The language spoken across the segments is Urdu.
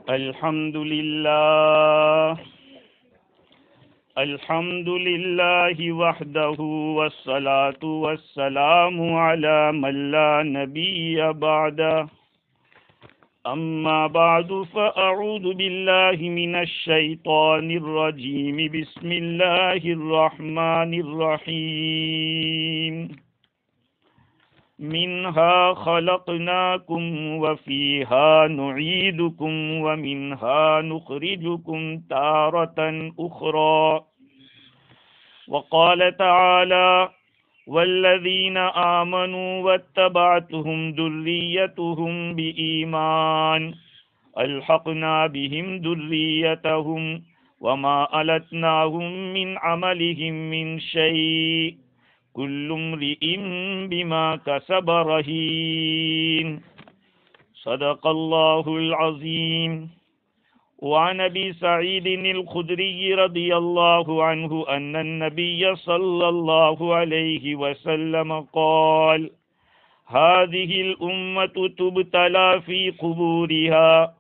الحمد لله الحمد لله وحده والصلاة والسلام على من لا نبي بعده أما بعد فأعوذ بالله من الشيطان الرجيم بسم الله الرحمن الرحيم منها خلقناكم وفيها نعيدكم ومنها نخرجكم تارة أخرى وقال تعالى والذين آمنوا واتبعتهم ذريتهم بإيمان ألحقنا بهم ذريتهم وما ألتناهم من عملهم من شيء كل امرئ بما كسب رهين صدق الله العظيم. وعن ابي سعيد الخدري رضي الله عنه ان النبي صلى الله عليه وسلم قال هذه الامه تبتلى في قبورها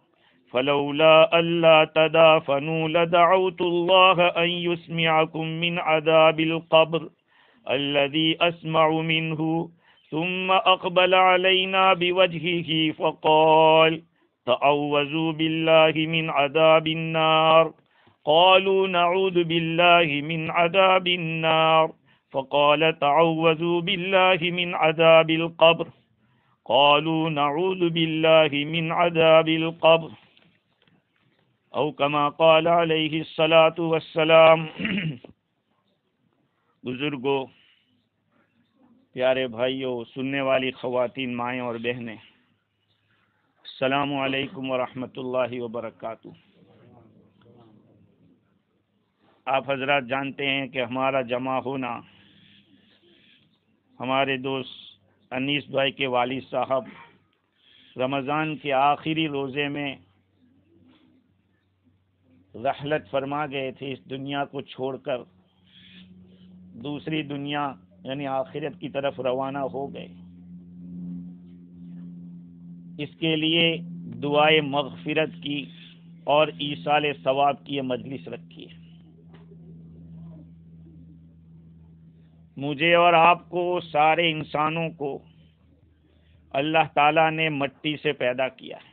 فلولا الا تدافنوا لدعوت الله ان يسمعكم من عذاب القبر الذي أسمع منه ثم أقبل علينا بوجهه فقال تعوذوا بالله من عذاب النار قالوا نعوذ بالله من عذاب النار فقال تعوذوا بالله من عذاب القبر قالوا نعوذ بالله من عذاب القبر أو كما قال عليه الصلاة والسلام. بزرگوں، پیارے بھائیوں، سننے والی خواتین، مائیں اور بہنیں، السلام علیکم ورحمۃ اللہ وبرکاتہ. آپ حضرات جانتے ہیں کہ ہمارا جمع ہونا ہمارے دوست انیس بھائی کے والد صاحب رمضان کے آخری روزے میں رحلت فرما گئے تھے، اس دنیا کو چھوڑ کر دوسری دنیا یعنی آخرت کی طرف روانہ ہو گئے. اس کے لیے دعائے مغفرت کی اور ایصال ثواب کی یہ مجلس رکھی ہے. مجھے اور آپ کو، سارے انسانوں کو اللہ تعالیٰ نے مٹی سے پیدا کیا ہے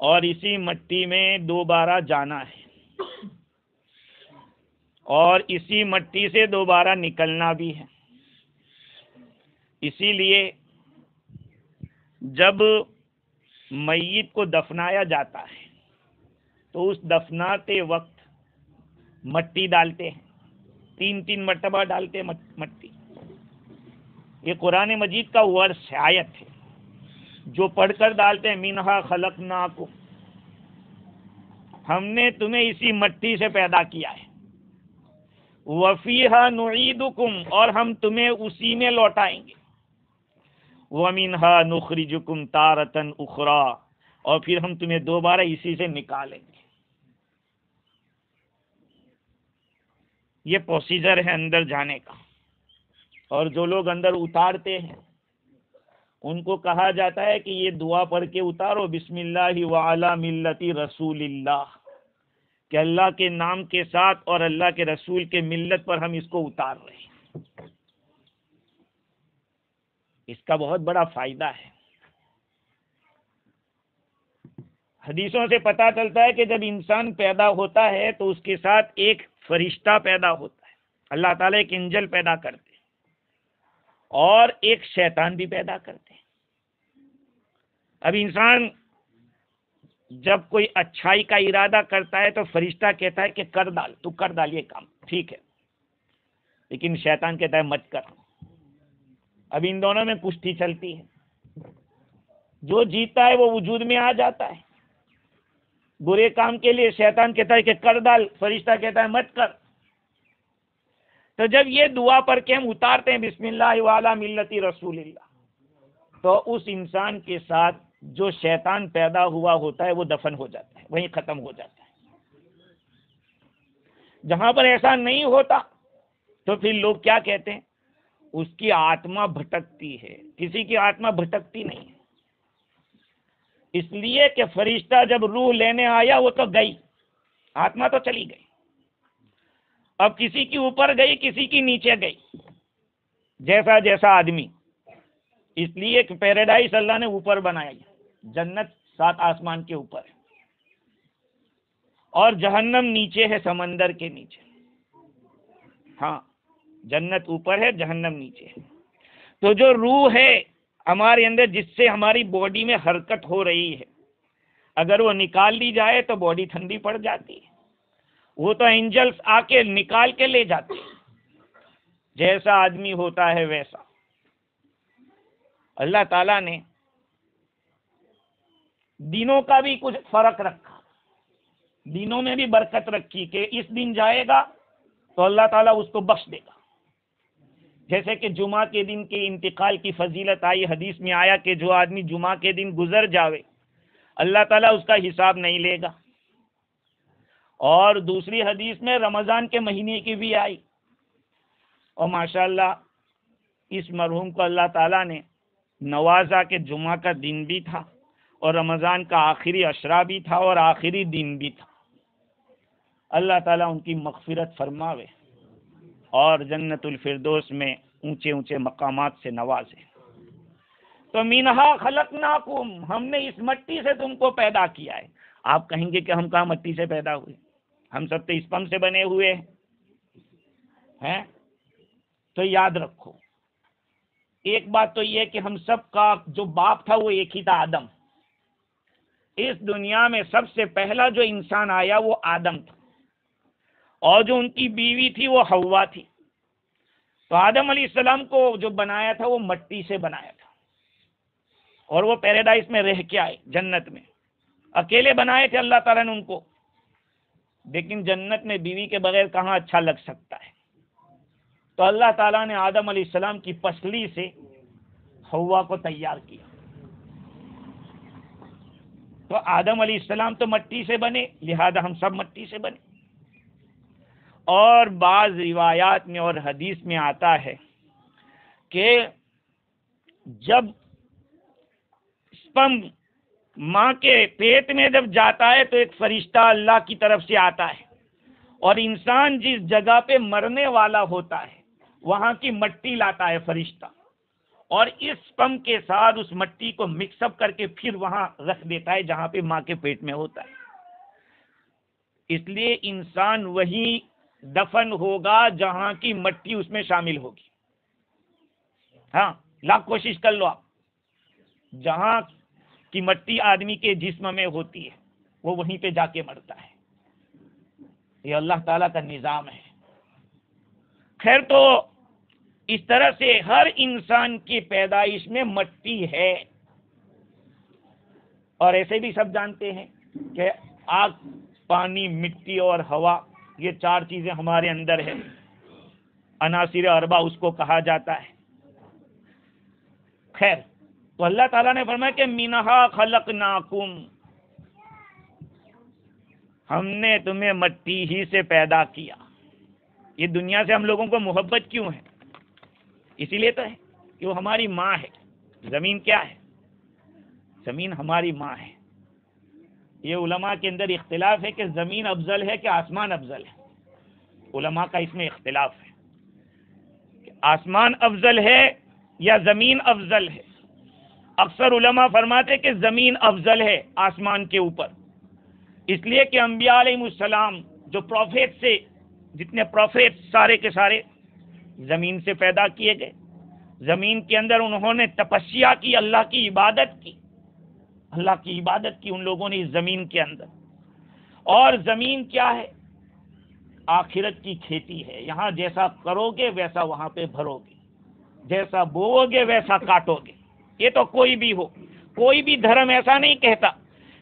اور اسی مٹی میں دوبارہ جانا ہے اور اسی مٹی سے دوبارہ نکلنا بھی ہے. اسی لیے جب میت کو دفنایا جاتا ہے تو اس دفناتے وقت مٹی ڈالتے ہیں، 3 مرتبہ ڈالتے ہیں مٹی. یہ قرآن مجید کا ورس ہے، آیت ہے جو پڑھ کر ڈالتے ہیں منہا خلقناکم، ہم نے تمہیں اسی مٹی سے پیدا کیا ہے، وفیہا نعیدکم، اور ہم تمہیں اسی میں لوٹائیں گے، ومنہا نخرجکم تارۃ اخری، اور پھر ہم تمہیں دوبارہ اسی سے نکالیں گے. یہ پروسیجر ہے اندر جانے کا. اور جو لوگ اندر اتارتے ہیں ان کو کہا جاتا ہے کہ یہ دعا پڑھ کے اتارو، بسم اللہ وعلی ملت رسول اللہ، کہ اللہ کے نام کے ساتھ اور اللہ کے رسول کے ملت پر ہم اس کو اتار رہے ہیں. اس کا بہت بڑا فائدہ ہے. حدیثوں سے پتہ چلتا ہے کہ جب انسان پیدا ہوتا ہے تو اس کے ساتھ ایک فرشتہ پیدا ہوتا ہے. اللہ تعالیٰ ایک انجل پیدا کرتے ہیں اور ایک شیطان بھی پیدا کرتے ہیں. اب انسان جب کوئی اچھائی کا ارادہ کرتا ہے تو فرشتہ کہتا ہے کہ کر ڈال، تو کر ڈال یہ کام، ٹھیک ہے. لیکن شیطان کہتا ہے مت کر. اب ان دونوں میں کشتی چلتی ہے. جو جیتا ہے وہ وجود میں آ جاتا ہے. برے کام کے لیے شیطان کہتا ہے کہ کر ڈال، فرشتہ کہتا ہے مت کر. تو جب یہ دعا پڑھ کے ہم اتارتے ہیں بسم اللہ وعلی ملت رسول اللہ، تو اس انسان کے ساتھ جو شیطان پیدا ہوا ہوتا ہے وہ دفن ہو جاتا ہے، وہیں ختم ہو جاتا ہے. جہاں پر ایسا نہیں ہوتا تو پھر لوگ کیا کہتے ہیں، اس کی آتما بھٹکتی ہے. کسی کی آتما بھٹکتی نہیں ہے. اس لیے کہ فرشتہ جب روح لینے آیا وہ تو گئی، آتما تو چلی گئی، اب کسی کی اوپر گئی کسی کی نیچے گئی، جیسا جیسا آدمی. اس لیے کہ پیراڈائز اللہ نے اوپر بنایا، جنت 7 آسمان کے اوپر ہے اور جہنم نیچے ہے، سمندر کے نیچے. ہاں، جنت اوپر ہے، جہنم نیچے ہے. تو جو روح ہے ہمارے اندر، جس سے ہماری باڈی میں حرکت ہو رہی ہے، اگر وہ نکال لی جائے تو باڈی ٹھنڈی پڑ جاتی ہے. وہ تو اینجلس آ کے نکال کے لے جاتے ہیں، جیسا آدمی ہوتا ہے ویسا. اللہ تعالیٰ نے دنوں کا بھی کچھ فرق رکھا، دنوں میں بھی برکت رکھی کہ اس دن جائے گا تو اللہ تعالیٰ اس کو بخش دے گا. جیسے کہ جمعہ کے دن کے انتقال کی فضیلت آئی، حدیث میں آیا کہ جو آدمی جمعہ کے دن گزر جاوے اللہ تعالیٰ اس کا حساب نہیں لے گا. اور دوسری حدیث میں رمضان کے مہینے کی بھی آئی، اور ماشاءاللہ اس مرحوم کو اللہ تعالیٰ نے نوازا کہ جمعہ کا دن بھی تھا اور رمضان کا آخری عشرہ بھی تھا اور آخری دن بھی تھا. اللہ تعالیٰ ان کی مغفرت فرماوے اور جنت الفردوس میں اونچے اونچے مقامات سے نوازے. تو منہا خلقناکم، ہم نے اس مٹی سے تم کو پیدا کیا ہے. آپ کہیں گے کہ ہم کہاں مٹی سے پیدا ہوئے، ہم سب تو اسپم سے بنے ہوئے ہیں. تو یاد رکھو ایک بات تو یہ کہ ہم سب کا جو باپ تھا وہ ایک ہی تھا، آدم. اس دنیا میں سب سے پہلا جو انسان آیا وہ آدم تھا، اور جو ان کی بیوی تھی وہ حوا تھی. تو آدم علیہ السلام کو جو بنایا تھا وہ مٹی سے بنایا تھا، اور وہ پیراڈائز میں رہ کے آئے، جنت میں اکیلے بنائے تھے اللہ تعالیٰ نے ان کو. لیکن جنت میں بیوی کے بغیر کہاں اچھا لگ سکتا ہے. تو اللہ تعالیٰ نے آدم علیہ السلام کی پسلی سے حوا کو تیار کیا. تو آدم علیہ السلام تو مٹی سے بنے، لہذا ہم سب مٹی سے بنے. اور بعض روایات میں اور حدیث میں آتا ہے کہ جب اسپم ماں کے پیٹ میں جب جاتا ہے تو ایک فرشتہ اللہ کی طرف سے آتا ہے، اور انسان جس جگہ پہ مرنے والا ہوتا ہے وہاں کی مٹی لاتا ہے فرشتہ، اور اس اسپم کے ساتھ اس مٹی کو مکس اپ کر کے پھر وہاں رکھ دیتا ہے جہاں پہ ماں کے پیٹ میں ہوتا ہے. اس لیے انسان وہی دفن ہوگا جہاں کی مٹی اس میں شامل ہوگی. ہاں، لاکھ کوشش کر لو آپ، جہاں کی مٹی آدمی کے جسم میں ہوتی ہے وہ وہیں پہ جا کے مرتا ہے. یہ اللہ تعالیٰ کا نظام ہے. خیر، تو اس طرح سے ہر انسان کی پیدائش میں مٹی ہے. اور ایسے بھی سب جانتے ہیں کہ آگ، پانی، مٹی اور ہوا، یہ 4 چیزیں ہمارے اندر ہیں. عناصر اربع اس کو کہا جاتا ہے. خیر، تو اللہ تعالیٰ نے فرمایا کہ منہا خلقناکم، ہم نے تمہیں مٹی ہی سے پیدا کیا. یہ دنیا سے ہم لوگوں کو محبت کیوں ہے؟ اسی لیے تو ہے کہ وہ ہماری ماں ہے. زمین کیا ہے؟ زمین ہماری ماں ہے. یہ علماء کے اندر اختلاف ہے کہ زمین افضل ہے کہ آسمان افضل ہے. علماء کا اس میں اختلاف ہے کہ آسمان افضل ہے یا زمین افضل ہے. اکثر علماء فرماتے کہ زمین افضل ہے آسمان کے اوپر، اس لیے کہ انبیاء علیہ السلام جو پروفیٹ سے، جتنے پروفیٹ سارے کے سارے زمین سے پیدا کیے گئے. زمین کے اندر انہوں نے تپسیا کی، اللہ کی عبادت کی، اللہ کی عبادت کی ان لوگوں نے اس زمین کے اندر. اور زمین کیا ہے؟ آخرت کی کھیتی ہے. یہاں جیسا کرو گے ویسا وہاں پہ بھرو گے، جیسا بوؤ گے ویسا کاٹو گے. یہ تو کوئی بھی ہو، کوئی بھی دھرم ایسا نہیں کہتا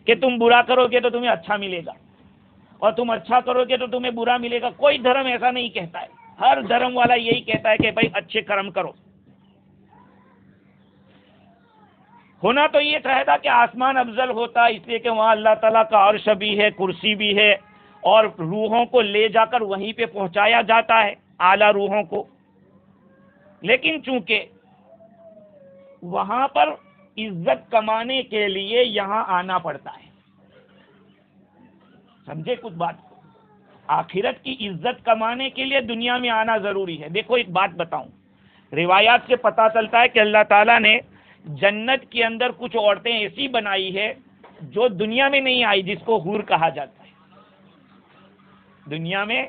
کہ تم برا کرو گے تو تمہیں اچھا ملے گا اور تم اچھا کرو گے تو تمہیں برا ملے گا. کوئی دھرم ایسا نہیں کہتا ہے. ہر دھرم والا یہی کہتا ہے کہ بھائی اچھے کرم کرو. ہونا تو یہ چاہتا کہ آسمان افضل ہوتا، اس لیے کہ وہاں اللہ تعالیٰ کا عرش بھی ہے، کرسی بھی ہے، اور روحوں کو لے جا کر وہیں پہ پہنچایا جاتا ہے، اعلیٰ روحوں کو. لیکن چونکہ وہاں پر عزت کمانے کے لیے یہاں آنا پڑتا ہے. سمجھے کچھ بات کو؟ آخرت کی عزت کمانے کے لیے دنیا میں آنا ضروری ہے. دیکھو ایک بات بتاؤں، روایات سے پتہ چلتا ہے کہ اللہ تعالیٰ نے جنت کے اندر کچھ عورتیں ایسی بنائی ہے جو دنیا میں نہیں آئی، جس کو حور کہا جاتا ہے. دنیا میں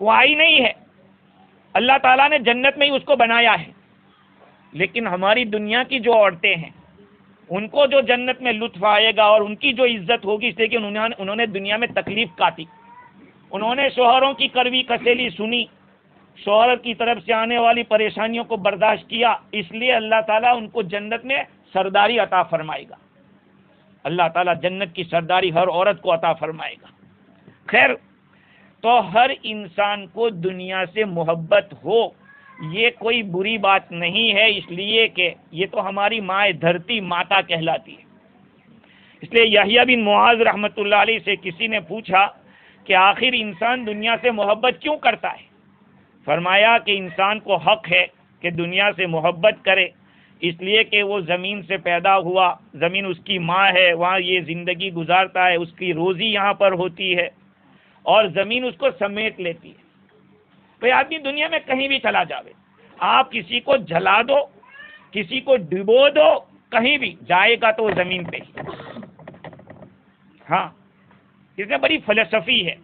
وہ آئی نہیں ہے، اللہ تعالیٰ نے جنت میں ہی اس کو بنایا ہے. لیکن ہماری دنیا کی جو عورتیں ہیں ان کو جو جنت میں لطف آئے گا اور ان کی جو عزت ہوگی، اس لیے کہ انہوں نے دنیا میں تکلیف کاٹی، انہوں نے شوہروں کی کڑوی کسیلی سنی، شوہر کی طرف سے آنے والی پریشانیوں کو برداشت کیا، اس لیے اللہ تعالیٰ ان کو جنت میں سرداری عطا فرمائے گا. اللہ تعالیٰ جنت کی سرداری ہر عورت کو عطا فرمائے گا. خیر، تو ہر انسان کو دنیا سے محبت ہو، یہ کوئی بری بات نہیں ہے، اس لیے کہ یہ تو ہماری ماں دھرتی ماتا کہلاتی ہے. اس لیے یحییٰ بن معاذ رحمۃ اللہ علیہ سے کسی نے پوچھا کہ آخر انسان دنیا سے محبت کیوں کرتا ہے؟ فرمایا کہ انسان کو حق ہے کہ دنیا سے محبت کرے، اس لیے کہ وہ زمین سے پیدا ہوا، زمین اس کی ماں ہے، وہاں یہ زندگی گزارتا ہے، اس کی روزی یہاں پر ہوتی ہے اور زمین اس کو سمیٹ لیتی ہے. بھئی آدمی دنیا میں کہیں بھی چلا جاوے، آپ کسی کو جلا دو، کسی کو ڈبو دو، کہیں بھی جائے گا تو وہ زمین پہ ہی. ہاں، اس میں بڑی فلسفی ہے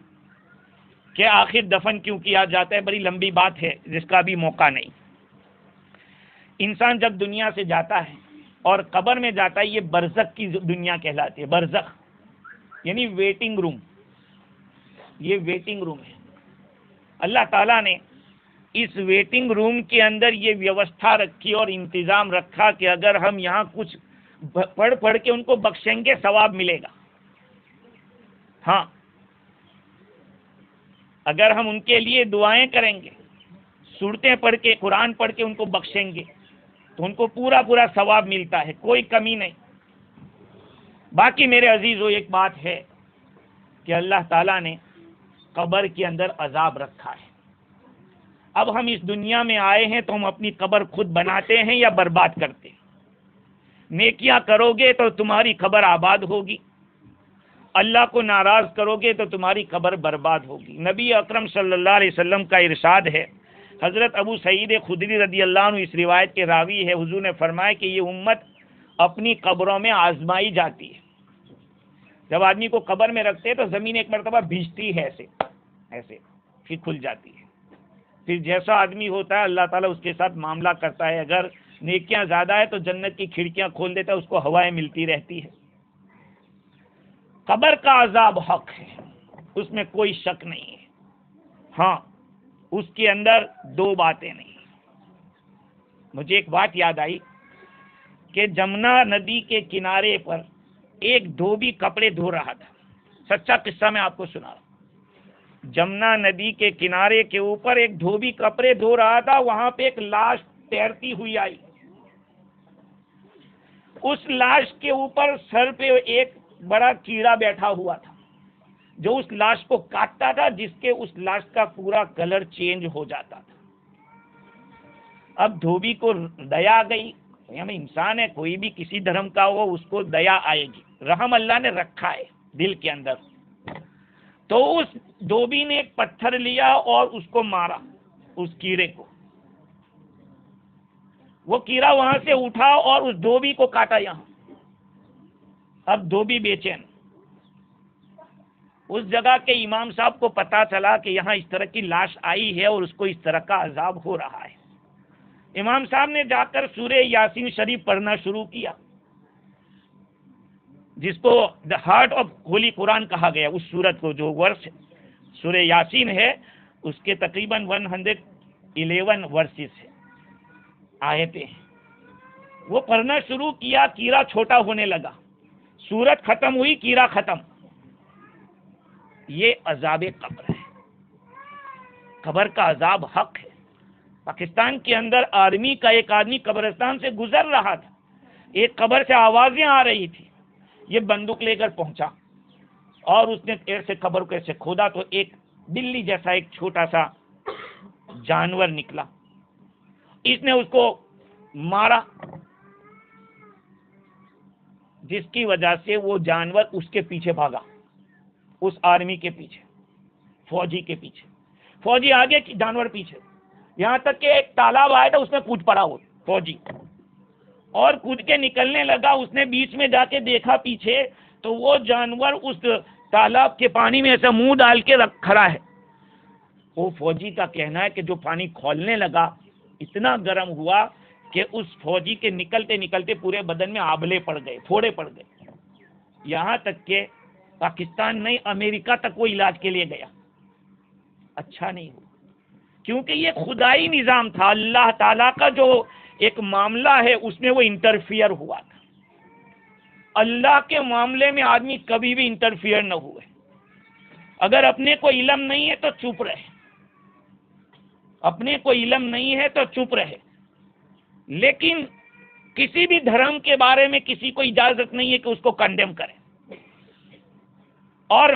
کہ آخر دفن کیوں کیا جاتا ہے، بڑی لمبی بات ہے جس کا بھی موقع نہیں. انسان جب دنیا سے جاتا ہے اور قبر میں جاتا ہے، یہ برزخ کی دنیا کہلاتی ہے. برزخ یعنی ویٹنگ روم. یہ ویٹنگ روم ہے. اللہ تعالیٰ نے اس ویٹنگ روم کے اندر یہ ویوستھا رکھی اور انتظام رکھا کہ اگر ہم یہاں کچھ پڑھ کے ان کو بخشیں گے ثواب ملے گا. ہاں، اگر ہم ان کے لیے دعائیں کریں گے، سورتیں پڑھ کے، قرآن پڑھ کے ان کو بخشیں گے تو ان کو پورا ثواب ملتا ہے، کوئی کمی نہیں. باقی میرے عزیزو ایک بات ہے کہ اللہ تعالیٰ نے قبر کے اندر عذاب رکھا ہے. اب ہم اس دنیا میں آئے ہیں تو ہم اپنی قبر خود بناتے ہیں یا برباد کرتے ہیں؟ نیکیاں کرو گے تو تمہاری قبر آباد ہوگی، اللہ کو ناراض کرو گے تو تمہاری قبر برباد ہوگی. نبی اکرم صلی اللہ علیہ وسلم کا ارشاد ہے، حضرت ابو سعید خدری رضی اللہ عنہ اس روایت کے راوی ہے، حضور نے فرمایا کہ یہ امت اپنی قبروں میں آزمائی جاتی ہے. جب آدمی کو قبر میں رکھتے ہیں تو زمین ایک مرتبہ بھیجتی ہے ایسے پھر کھل جاتی ہے. پھر جیسا آدمی ہوتا ہے اللہ تعالیٰ اس کے ساتھ معاملہ کرتا ہے. اگر نیکیاں زیادہ ہے تو جنت کی کھڑکیاں کھول دیتا ہے، اس کو ہوائیں ملتی رہتی ہے. قبر کا عذاب حق ہے، اس میں کوئی شک نہیں ہے. ہاں، اس کے اندر دو باتیں نہیں. مجھے ایک بات یاد آئی کہ جمنا ندی کے کنارے پر ایک دھوبی کپڑے دھو رہا تھا. سچا قصہ میں آپ کو سنا رہا ہوں. جمنا ندی کے کنارے کے اوپر ایک دھوبی کپڑے دھو رہا تھا، وہاں پہ ایک لاش تیرتی ہوئی آئی. اس لاش کے اوپر سر پہ ایک بڑا کیڑا بیٹھا ہوا تھا جو اس لاش کو کاٹتا تھا، جس کے اس لاش کا پورا کلر چینج ہو جاتا تھا. اب دھوبی کو دیا گئی، ہم انسان ہے، کوئی بھی کسی دھرم کا ہو اس کو دیا آئے گی، رحم اللہ نے رکھا ہے دل کے اندر. تو اس دھوبی نے ایک پتھر لیا اور اس کو مارا، اس کیڑے کو. وہ کیڑا وہاں سے اٹھا اور اس دھوبی کو کاٹا یہاں. اب دھوبی بے چین. اس جگہ کے امام صاحب کو پتا چلا کہ یہاں اس طرح کی لاش آئی ہے اور اس کو اس طرح کا عذاب ہو رہا ہے. امام صاحب نے جا کر سورہ یاسین شریف پڑھنا شروع کیا، جس کو دا ہارٹ آف ہولی قرآن کہا گیا. اس سورت کو جو ورس سورہ یاسین ہے اس کے تقریباً 111 ورسز ہے، آیتیں ہیں. وہ پڑھنا شروع کیا، کیڑا چھوٹا ہونے لگا، سورت ختم ہوئی، کیڑا ختم. یہ عذاب قبر ہے. قبر کا عذاب حق ہے. پاکستان کے اندر آرمی کا ایک آدمی قبرستان سے گزر رہا تھا، ایک قبر سے آوازیں آ رہی تھی. یہ بندوق لے کر پہنچا اور اس نے ایسے قبر کو ایسے کھودا تو ایک بلی جیسا ایک چھوٹا سا جانور نکلا. اس نے اس کو مارا جس کی وجہ سے وہ جانور اس کے پیچھے بھاگا، اس آرمی کے پیچھے، فوجی کے پیچھے، فوجی آگے جانور پیچھے، یہاں تک کہ ایک تالاب آیا تھا، اس میں کود پڑا وہ فوجی اور کود کے نکلنے لگا، اس نے بیچ میں جا کے دیکھا پیچھے تو وہ جانور اس تالاب کے پانی میں ایسا منہ ڈال کے کھڑا ہے۔ وہ فوجی کا کہنا ہے کہ جو پانی کھولنے لگا اتنا گرم ہوا کہ اس فوجی کے نکلتے نکلتے پورے بدن میں آبلے پڑ گئے، پھوڑے پڑ گئے، یہاں تک کہ پاکستان نہیں امریکہ تک وہ علاج کے لیے گیا، اچھا نہیں ہوا، کیونکہ یہ خدائی نظام تھا، اللہ تعالیٰ کا جو ایک معاملہ ہے اس میں وہ انٹرفیئر ہوا تھا۔ اللہ کے معاملے میں آدمی کبھی بھی انٹرفیئر نہ ہوئے، اگر اپنے کو علم نہیں ہے تو چپ رہے، اپنے کو علم نہیں ہے تو چپ رہے، لیکن کسی بھی دھرم کے بارے میں کسی کو اجازت نہیں ہے کہ اس کو کنڈیم کرے، اور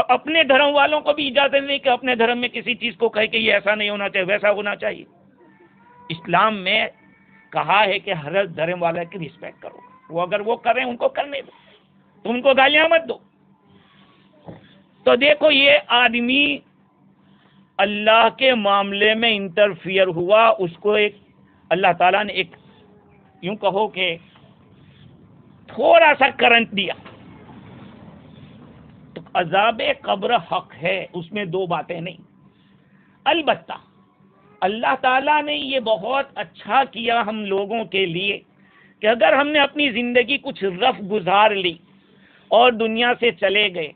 اپنے دھرم والوں کو بھی اجازت نہیں کہ اپنے دھرم میں کسی چیز کو کہے کہ یہ ایسا نہیں ہونا چاہیے، ویسا ہونا چاہیے۔ اسلام میں کہا ہے کہ ہر دھرم والے کی رسپیکٹ کرو، وہ اگر وہ کریں ان کو کرنے دو، تم ان کو گالیاں مت دو۔ تو دیکھو یہ آدمی اللہ کے معاملے میں انٹرفیئر ہوا، اس کو ایک اللہ تعالیٰ نے ایک یوں کہو کہ تھوڑا سا کرنٹ دیا۔ تو عذاب قبر حق ہے، اس میں دو باتیں نہیں۔ البتہ اللہ تعالیٰ نے یہ بہت اچھا کیا ہم لوگوں کے لیے کہ اگر ہم نے اپنی زندگی کچھ رف گزار لی اور دنیا سے چلے گئے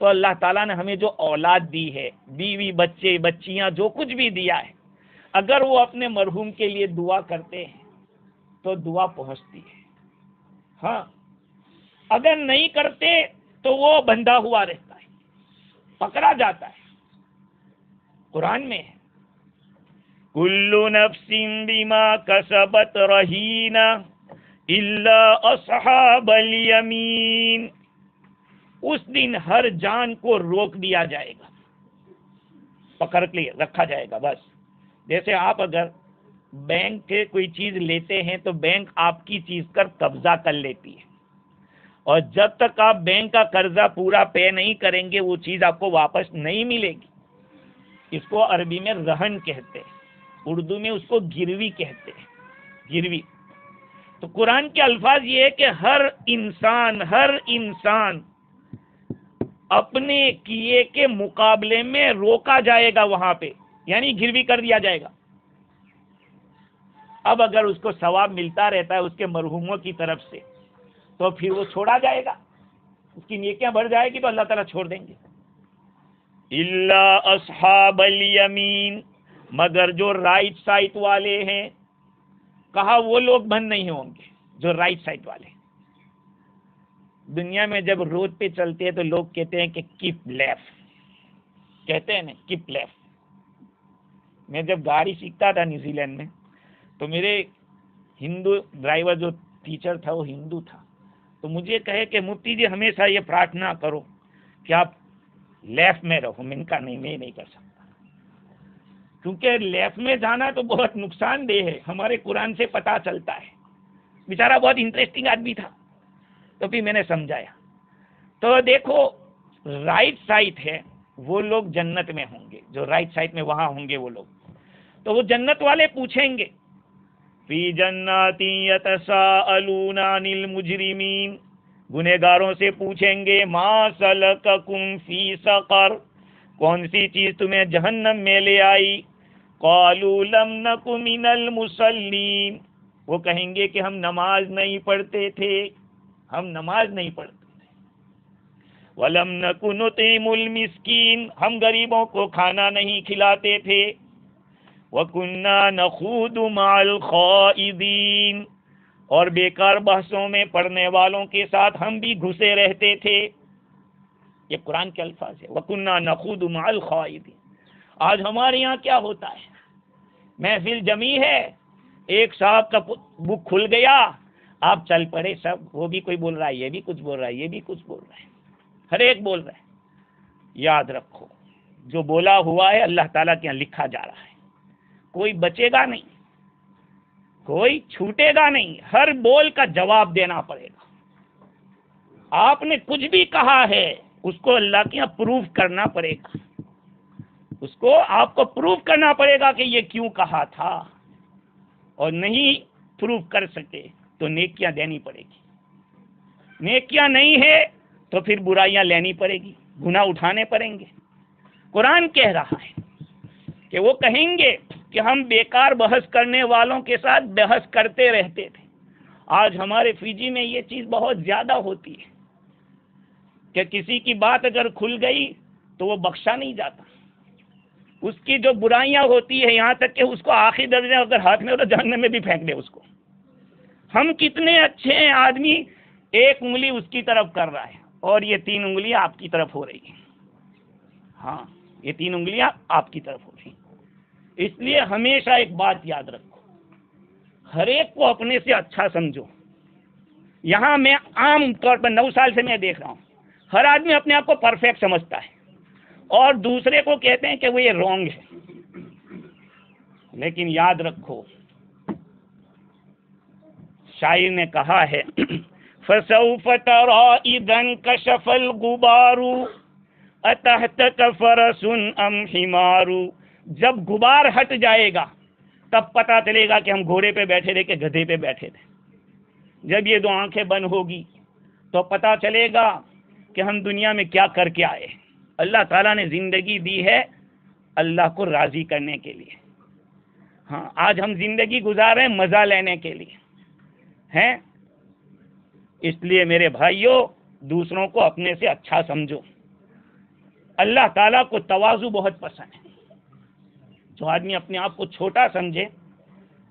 تو اللہ تعالیٰ نے ہمیں جو اولاد دی ہے، بیوی بچے بچیاں جو کچھ بھی دیا ہے، اگر وہ اپنے مرحوم کے لیے دعا کرتے ہیں تو دعا پہنچتی ہے، ہاں اگر نہیں کرتے تو وہ بندھا ہوا رہتا ہے، پکڑا جاتا ہے۔ قرآن میں ہے کل نفس بما کسبت رہینہ الا اصحاب الیمین، اس دن ہر جان کو روک دیا جائے گا، پکڑ کے رکھا جائے گا۔ بس جیسے آپ اگر بینک سے کوئی چیز لیتے ہیں تو بینک آپ کی چیز پر قبضہ کر لیتی ہے، اور جب تک آپ بینک کا قرضہ پورا پے نہیں کریں گے وہ چیز آپ کو واپس نہیں ملے گی۔ اس کو عربی میں رہن کہتے ہیں، اردو میں اس کو گروی کہتے ہیں، گروی۔ تو قرآن کے الفاظ یہ ہے کہ ہر انسان اپنے کیے کے مقابلے میں روکا جائے گا، وہاں پہ یعنی گروی کر دیا جائے گا۔ اب اگر اس کو ثواب ملتا رہتا ہے اس کے مرحوموں کی طرف سے تو پھر وہ چھوڑا جائے گا، اس کی نیکیاں بڑھ جائے گی تو اللہ تعالیٰ چھوڑ دیں گے۔ الا اصحاب الیمین، مگر جو رائٹ سائٹ والے ہیں، کہا وہ لوگ بند نہیں ہوں گے جو رائٹ سائٹ والے۔ دنیا میں جب روڈ پہ چلتے ہیں تو لوگ کہتے ہیں کہ کیپ لیفٹ، کہتے ہیں نا کیپ لیفٹ۔ میں جب گاڑی سیکھتا تھا نیوزی لینڈ میں تو میرے ہندو ڈرائیور جو ٹیچر تھا وہ ہندو تھا، تو مجھے کہے کہ مفتی جی ہمیشہ یہ پرارتھنا کرو کہ آپ لیفٹ میں رہو۔ میں نے کہا نہیں، میں نہیں کر سکتا، کیونکہ لیفٹ میں جانا تو بہت نقصان دہ ہے، ہمارے قرآن سے پتہ چلتا ہے۔ بیچارہ بہت انٹرسٹنگ آدمی تھا، تو پھر میں نے سمجھایا۔ تو دیکھو رائٹ سائٹ ہے وہ لوگ جنت میں ہوں گے، جو رائٹ سائٹ میں وہاں ہوں گے وہ لوگ، تو وہ جنت والے پوچھیں گے فی جنات یتساءلون عن المجرمین، گنہگاروں سے پوچھیں گے ما سلککم فی سقر، کون سی چیز تمہیں جہنم میں لے آئی؟ قالوا لم نک من المصلین، وہ کہیں گے کہ ہم نماز نہیں پڑھتے تھے، ہم نماز نہیں پڑھتے تھے۔ وَلَمْ نَكُ نُطْعِمُ الْمِسْكِينَ، ہم غریبوں کو کھانا نہیں کھلاتے تھے۔ وَكُنَّا نَخُوضُ مَعَ الْخَائِضِينَ، اور بیکار بحثوں میں پڑھنے والوں کے ساتھ ہم بھی گھسے رہتے تھے۔ یہ قرآن کے الفاظ ہے، وَكُنَّا نَخُوضُ مَعَ الْخَائِضِينَ۔ آج ہمارے یہاں کیا ہوتا ہے، محفل جمی ہے، ایک صاحب کا بک کھل گیا، آپ چل پڑے سب، وہ بھی کوئی بول رہا ہے، یہ بھی کچھ بول رہا ہے، یہ بھی کچھ بول رہا ہے، ہر ایک بول رہا ہے۔ یاد رکھو جو بولا ہوا ہے اللہ تعالیٰ کے یہاں لکھا جا رہا ہے، کوئی بچے گا نہیں، کوئی چھوٹے گا نہیں، ہر بول کا جواب دینا پڑے گا۔ آپ نے کچھ بھی کہا ہے اس کو اللہ کے یہاں پروف کرنا پڑے گا، اس کو آپ کو پروف کرنا پڑے گا کہ یہ کیوں کہا تھا، اور نہیں پروف کر سکے تو نیکیاں دینی پڑے گی، نیکیاں نہیں ہے تو پھر برائیاں لینی پڑے گی، گناہ اٹھانے پڑیں گے۔ قرآن کہہ رہا ہے کہ وہ کہیں گے کہ ہم بیکار بحث کرنے والوں کے ساتھ بحث کرتے رہتے تھے۔ آج ہمارے فیجی میں یہ چیز بہت زیادہ ہوتی ہے کہ کسی کی بات اگر کھل گئی تو وہ بخشا نہیں جاتا، اس کی جو برائیاں ہوتی ہے یہاں تک کہ اس کو آخری درجے اگر ہاتھ میں ہو تو جہنم میں بھی پھینک دے اس کو۔ ہم کتنے اچھے ہیں، آدمی ایک انگلی اس کی طرف کر رہا ہے اور یہ 3 انگلیاں آپ کی طرف ہو رہی ہیں، ہاں یہ 3 انگلیاں آپ کی طرف ہو رہی ہیں۔ اس لیے ہمیشہ ایک بات یاد رکھو، ہر ایک کو اپنے سے اچھا سمجھو۔ یہاں میں عام طور پر 9 سال سے میں دیکھ رہا ہوں، ہر آدمی اپنے آپ کو پرفیکٹ سمجھتا ہے اور دوسرے کو کہتے ہیں کہ وہ یہ رانگ ہے۔ لیکن یاد رکھو، شاعر نے کہا ہے فَسَوْفَ تَرَىٰ إِذَا انْكَشَفَ الْغُبَارُ أَتَحْتَكَ فَرَسٌ أَمْ حِمَارُ، جب غبار ہٹ جائے گا تب پتہ چلے گا کہ ہم گھوڑے پہ بیٹھے تھے کہ گدھے پہ بیٹھے تھے۔ جب یہ 2 آنکھیں بند ہوگی تو پتہ چلے گا کہ ہم دنیا میں کیا کر کے آئے۔ اللہ تعالیٰ نے زندگی دی ہے اللہ کو راضی کرنے کے لیے، ہاں آج ہم زندگی گزار رہے ہیں مزہ لینے کے لیے ہیں۔ اس لیے میرے بھائیوں، دوسروں کو اپنے سے اچھا سمجھو۔ اللہ تعالیٰ کو تواضع بہت پسند ہے، جو آدمی اپنے آپ کو چھوٹا سمجھے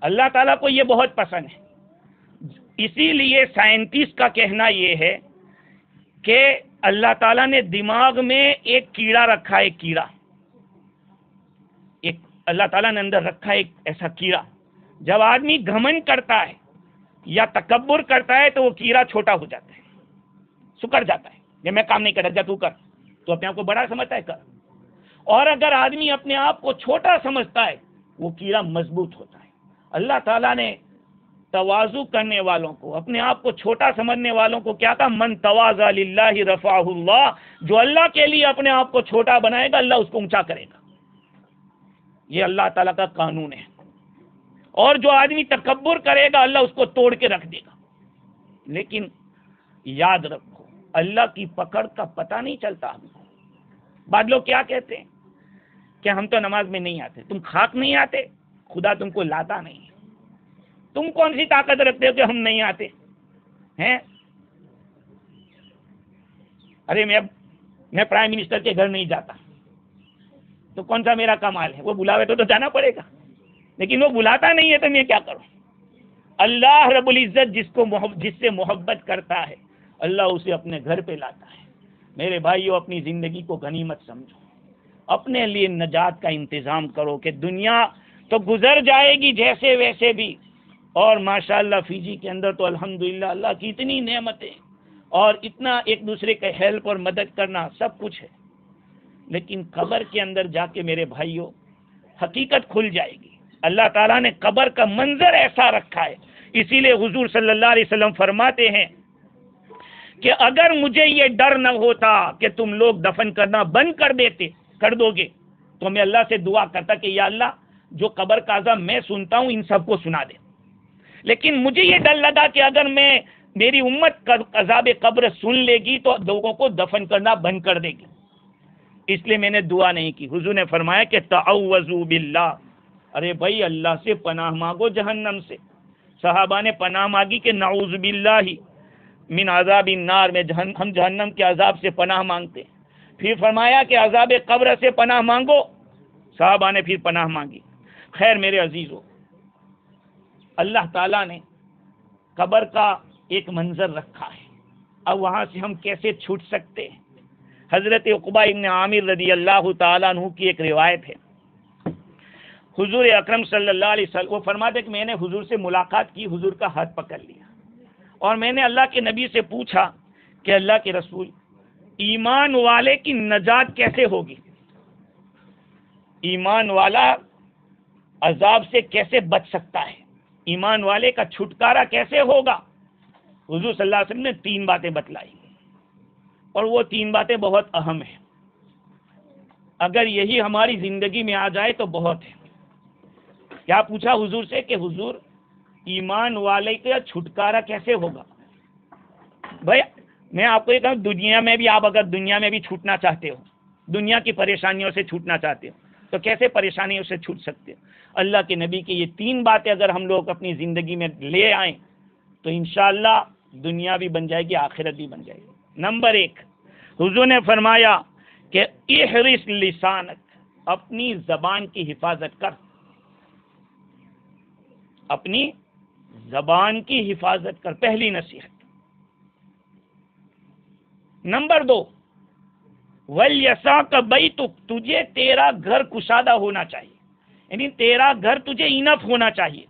اللہ تعالیٰ کو یہ بہت پسند ہے۔ اسی لیے سائنٹسٹ کا کہنا یہ ہے کہ اللہ تعالیٰ نے دماغ میں ایک کیڑا رکھا ہے، ایک کیڑا، ایک اللہ تعالیٰ نے اندر رکھا ہے ایک ایسا کیڑا، جب آدمی گھمنڈ کرتا ہے یا تکبر کرتا ہے تو وہ کیڑا چھوٹا ہو جاتا ہے، سکڑ جاتا ہے، یہ میں کام نہیں کرتا جا تو کر، تو اپنے آپ کو بڑا سمجھتا ہے کر۔ اور اگر آدمی اپنے آپ کو چھوٹا سمجھتا ہے وہ کیڑا مضبوط ہوتا ہے۔ اللہ تعالیٰ نے تواضع کرنے والوں کو، اپنے آپ کو چھوٹا سمجھنے والوں کو کیا کہا؟ من تواضع للہ رفعہ اللہ، جو اللہ کے لیے اپنے آپ کو چھوٹا بنائے گا اللہ اس کو اونچا کرے گا، یہ اللہ تعالیٰ کا قانون ہے۔ اور جو آدمی تکبر کرے گا اللہ اس کو توڑ کے رکھ دے گا۔ لیکن یاد رکھو، اللہ کی پکڑ کا پتہ نہیں چلتا ہم کو۔ بعض لوگ کیا کہتے ہیں کہ ہم تو نماز میں نہیں آتے، تم خاک نہیں آتے، خدا تم کو لاتا نہیں، تم کون سی طاقت رکھتے ہو کہ ہم نہیں آتے ہیں؟ ارے میں پرائم منسٹر کے گھر نہیں جاتا تو کون سا میرا کمال ہے؟ وہ بلاوے تو جانا پڑے گا، لیکن وہ بلاتا نہیں ہے تو میں کیا کروں؟ اللہ رب العزت جس سے محبت کرتا ہے اللہ اسے اپنے گھر پہ لاتا ہے۔ میرے بھائیو، اپنی زندگی کو غنیمت سمجھو، اپنے لیے نجات کا انتظام کرو کہ دنیا تو گزر جائے گی جیسے ویسے بھی، اور ماشاءاللہ فیجی کے اندر تو الحمدللہ اللہ کی اتنی نعمتیں اور اتنا ایک دوسرے کا ہیلپ اور مدد کرنا سب کچھ ہے، لیکن قبر کے اندر جا کے میرے بھائیوں حقیقت کھل جائے گی۔ اللہ تعالیٰ نے قبر کا منظر ایسا رکھا ہے، اسی لیے حضور صلی اللہ علیہ وسلم فرماتے ہیں کہ اگر مجھے یہ ڈر نہ ہوتا کہ تم لوگ دفن کرنا بند کر دو گے تو میں اللہ سے دعا کرتا کہ یا اللہ جو قبر کا عذاب میں سنتا ہوں ان سب کو سنا دے، لیکن مجھے یہ ڈر لگا کہ اگر میری امت عذاب قبر سن لے گی تو لوگوں کو دفن کرنا بند کر دے گی، اس لیے میں نے دعا نہیں کی۔ حضور نے فرمایا کہ تعوذوا باللہ، ارے بھائی اللہ سے پناہ مانگو جہنم سے۔ صحابہ نے پناہ مانگی کہ نعوذ باللہ من عذاب النار، ہم جہنم کے عذاب سے پناہ مانگتے۔ پھر فرمایا کہ عذاب قبر سے پناہ مانگو، صحابہ نے پھر پناہ مانگی۔ خیر میرے عزیزو، اللہ تعالیٰ نے قبر کا ایک منظر رکھا ہے، اب وہاں سے ہم کیسے چھوٹ سکتے ہیں؟ حضرت عقبہ ابن عامر رضی اللہ تعالیٰ عنہ کی ایک روایت ہے، حضور اکرم صلی اللہ علیہ وسلم وہ فرماتے کہ میں نے حضور سے ملاقات کی، حضور کا ہاتھ پکڑ لیا اور میں نے اللہ کے نبی سے پوچھا کہ اللہ کے رسول، ایمان والے کی نجات کیسے ہوگی؟ ایمان والا عذاب سے کیسے بچ سکتا ہے؟ ایمان والے کا چھٹکارا کیسے ہوگا؟ حضور صلی اللہ علیہ وسلم نے 3 باتیں بتلائی۔ اور وہ 3 باتیں بہت اہم ہیں. اگر یہی ہماری زندگی میں آ جائے تو بہت ہے. کیا پوچھا حضور سے کہ حضور ایمان والے کا چھٹکارا کیسے ہوگا؟ بھائی میں آپ کو یہ کہوں، دنیا میں بھی آپ اگر دنیا میں بھی چھوٹنا چاہتے ہو، دنیا کی پریشانیوں سے چھوٹنا چاہتے ہو، تو کیسے پریشانیوں سے چھوٹ سکتے ہو؟ اللہ کے نبی کی یہ 3 باتیں اگر ہم لوگ اپنی زندگی میں لے آئیں تو انشاءاللہ دنیا بھی بن جائے گی، آخرت بھی بن جائے گی. نمبر 1، حضور نے فرمایا کہ احرص لسانک، اپنی زبان کی حفاظت کر، اپنی زبان کی حفاظت کر، پہلی نصیحت. نمبر 2، وَلْيَسَعْكَ بَيْتُكَ، تجھے تیرا گھر کشادہ ہونا چاہیے، یعنی تیرا گھر تجھے انف ہونا چاہیے،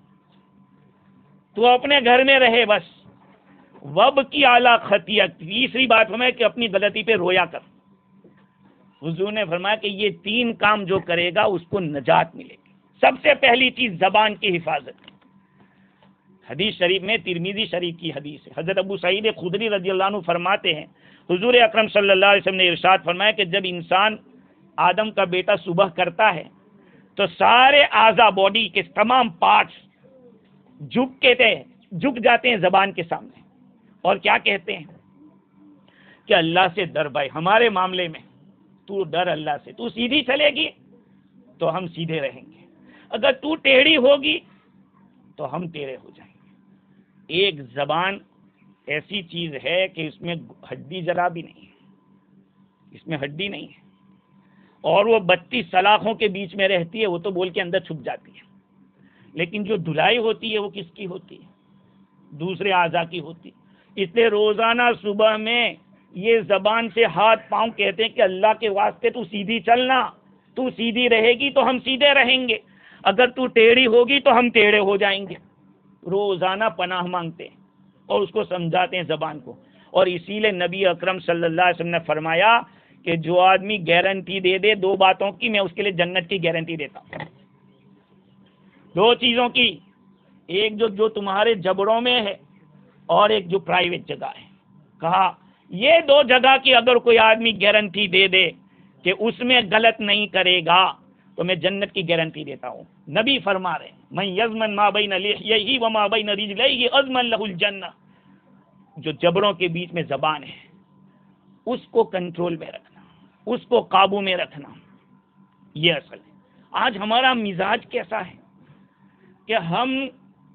تو اپنے گھر میں رہے بس. وب کی اعلیٰ خطیت، تیسری بات ہمیں کہ اپنی غلطی پہ رویا کر. حضور نے فرمایا کہ یہ 3 کام جو کرے گا اس کو نجات ملے گی. سب سے پہلی چیز زبان کی حفاظت. حدیث شریف میں ترمذی شریف کی حدیث ہے، حضرت ابو سعید خدری رضی اللہ عنہ فرماتے ہیں حضور اکرم صلی اللہ علیہ وسلم نے ارشاد فرمایا کہ جب انسان آدم کا بیٹا صبح کرتا ہے تو سارے اعضاء باڈی کے تمام پارٹس جھک جاتے ہیں زبان کے سامنے، اور کیا کہتے ہیں کہ اللہ سے ڈر بھائی، ہمارے معاملے میں تو ڈر اللہ سے، تو سیدھی چلے گی تو ہم سیدھے رہیں گے، اگر تو ٹیڑھی ہوگی تو ہم ٹیڑھے ہو جائیں گے. ایک زبان ایسی چیز ہے کہ اس میں ہڈی ذرا بھی نہیں ہے، اس میں ہڈی نہیں ہے، اور وہ 32 سلاخوں کے بیچ میں رہتی ہے، وہ تو بول کے اندر چھپ جاتی ہے، لیکن جو دھلائی ہوتی ہے وہ کس کی ہوتی ہے؟ دوسرے اعضاء کی ہوتی ہے. اس لیے روزانہ صبح میں یہ زبان سے ہاتھ پاؤں کہتے ہیں کہ اللہ کے واسطے تو سیدھی چلنا، تو سیدھی رہے گی تو ہم سیدھے رہیں گے، اگر تو ٹیڑھی ہوگی تو ہم ٹیڑھے ہو جائیں گے. روزانہ پناہ مانگتے ہیں اور اس کو سمجھاتے ہیں زبان کو. اور اسی لیے نبی اکرم صلی اللہ علیہ وسلم نے فرمایا کہ جو آدمی گارنٹی دے دے 2 باتوں کی، میں اس کے لیے جنت کی گارنٹی دیتا ہوں. 2 چیزوں کی، ایک جو تمہارے جبڑوں میں ہے اور ایک جو پرائیویٹ جگہ ہے. کہا یہ 2 جگہ کی اگر کوئی آدمی گارنٹی دے دے کہ اس میں غلط نہیں کرے گا تو میں جنت کی گارنٹی دیتا ہوں. نبی فرما رہے من یضمن ما بین لحیہ وما بین رجلیہ اضمن لہ الجنہ. جو جبڑوں کے بیچ میں زبان ہے اس کو کنٹرول میں رکھنا، اس کو قابو میں رکھنا، یہ اصل ہے. آج ہمارا مزاج کیسا ہے کہ ہم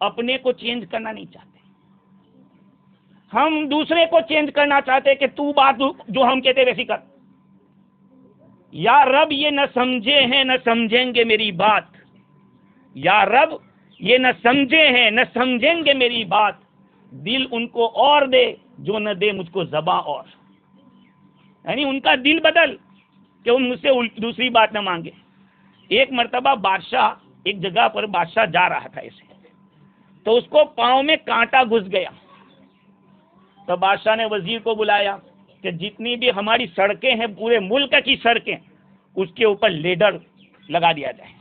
اپنے کو چینج کرنا نہیں چاہتے، ہم دوسرے کو چینج کرنا چاہتے کہ تو بات جو ہم کہتے ویسی کر. یا رب یہ نہ سمجھے ہیں نہ سمجھیں گے میری بات، یا رب یہ نہ سمجھے ہیں نہ سمجھیں گے میری بات، دل ان کو اور دے جو نہ دے مجھ کو زباں اور. یعنی ان کا دل بدل کہ وہ مجھ سے دوسری بات نہ مانگے. ایک مرتبہ بادشاہ ایک جگہ پر بادشاہ جا رہا تھا ایسے، تو اس کو پاؤں میں کانٹا گھس گیا. تو بادشاہ نے وزیر کو بلایا کہ جتنی بھی ہماری سڑکیں ہیں، پورے ملک کی سڑکیں، اس کے اوپر لیڈر لگا دیا جائے،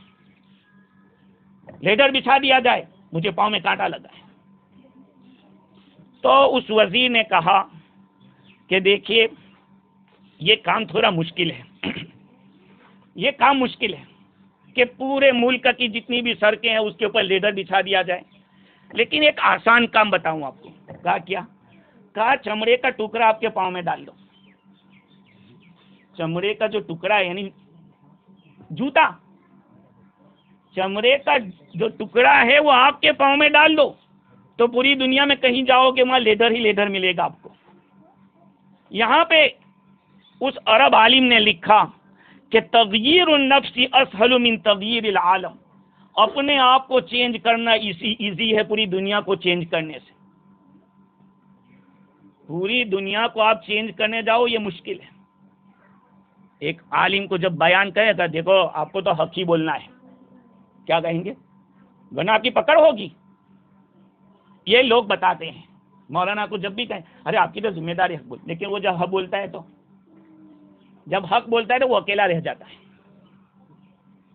لیڈر بچھا دیا جائے، مجھے پاؤں میں کانٹا لگا ہے. تو اس وزیر نے کہا کہ دیکھیے یہ کام تھوڑا مشکل ہے، یہ کام مشکل ہے کہ پورے ملک کی جتنی بھی سڑکیں ہیں اس کے اوپر لیڈر بچھا دیا جائے، لیکن ایک آسان کام بتاؤں آپ کو. کہا کیا؟ کہا چمڑے کا ٹکڑا آپ کے پاؤں میں ڈال دو. چمڑے کا جو ٹکڑا ہے یعنی جوتا، چمڑے کا جو ٹکڑا ہے وہ آپ کے پاؤں میں ڈال دو تو پوری دنیا میں کہیں جاؤ گے وہاں لیڈر ہی لیڈر ملے گا آپ کو. یہاں پہ اس عرب عالم نے لکھا کہ تغییر النفس اسهل من تغییر العالم، اپنے آپ کو چینج کرنا ایزی ہے پوری دنیا کو چینج کرنے سے. پوری دنیا کو آپ چینج کرنے جاؤ یہ مشکل ہے. ایک عالم کو جب بیان کرے گا دیکھو آپ کو تو حق ہی بولنا ہے، کیا کہیں گے؟ ورنہ آپ کی پکڑ ہوگی. یہ لوگ بتاتے ہیں مولانا کو جب بھی کہیں ارے آپ کی تو ذمہ داری حق بول، لیکن وہ جب حق بولتا ہے تو وہ اکیلا رہ جاتا ہے.